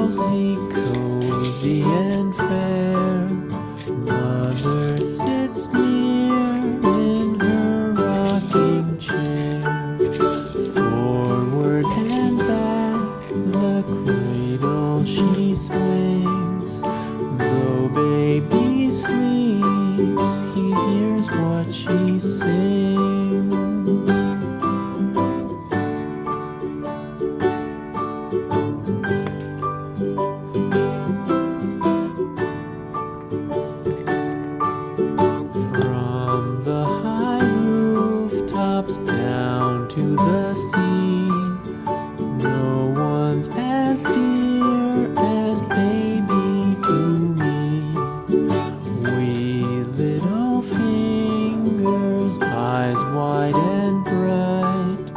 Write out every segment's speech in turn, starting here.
drowsy, cozy and fair. Mother sits near in her rocking chair. Forward and back, the cradle she swings. Though baby sleeps, he hears what she sings. From the high rooftops down to the sea, no one's as dear as baby to me. Wee little fingers, eyes wide and bright,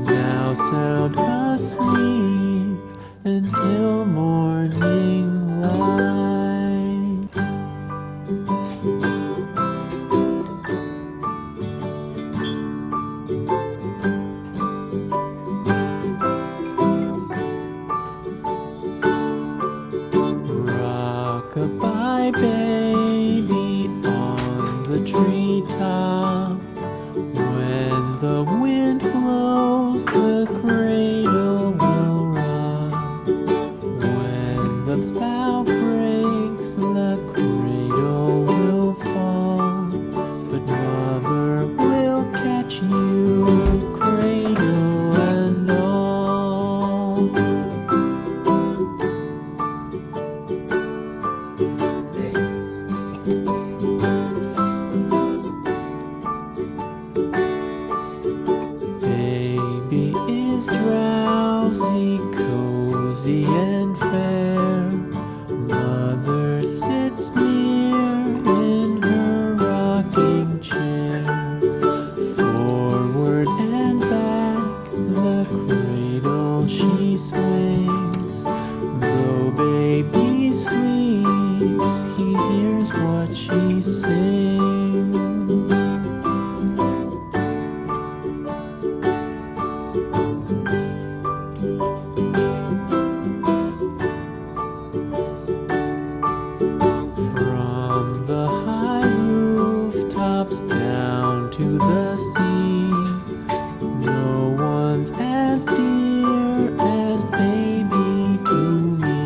now sound asleep until morning light. Rock-a-bye baby on the treetop. When the wind blows, the cradle will rock. When the bough breaks, the cradle will fall. But mother will catch you, cradle and all. Baby is drowsy, cozy and fair. Mother sits near in her rocking chair. Forward and back, the cradle she swings. Though baby sleeps, he hears what she sings. From the high rooftops down to the sea, no one's as dear as baby to me.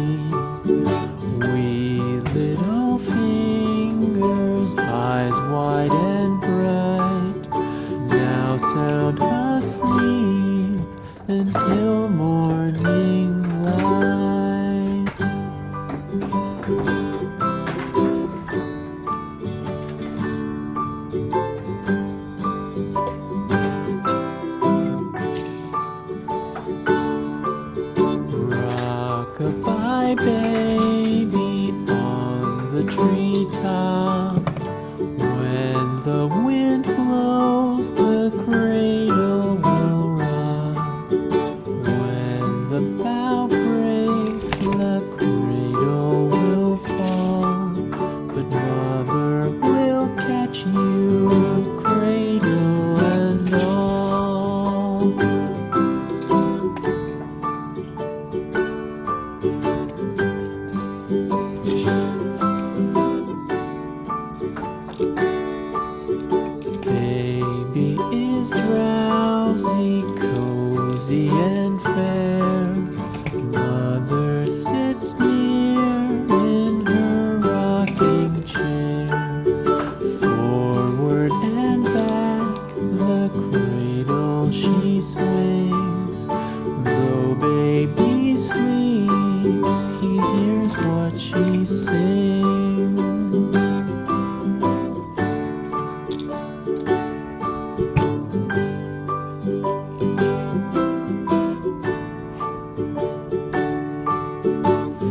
Wee little fingers, eyes wide and bright, now sound asleep until morning light. Rock-a-bye baby on the treetop. When the wind blows, the cradle will rock. When the bough breaks, the cradle will fall. But mother will catch you, cradle and all. Baby is drowsy, cozy and fair. Mother sits near in her rocking chair. Forward and back, the cradle she swings. Though baby sleeps, he hears what she sings.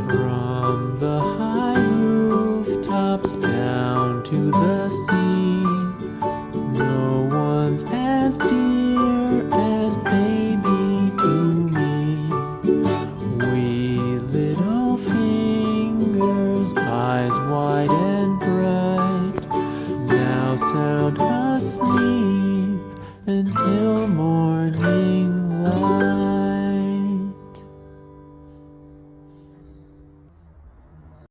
From the high rooftops down to the sea, no one's as dear as baby to me. Wee little fingers, eyes wide and bright, now sound asleep until morning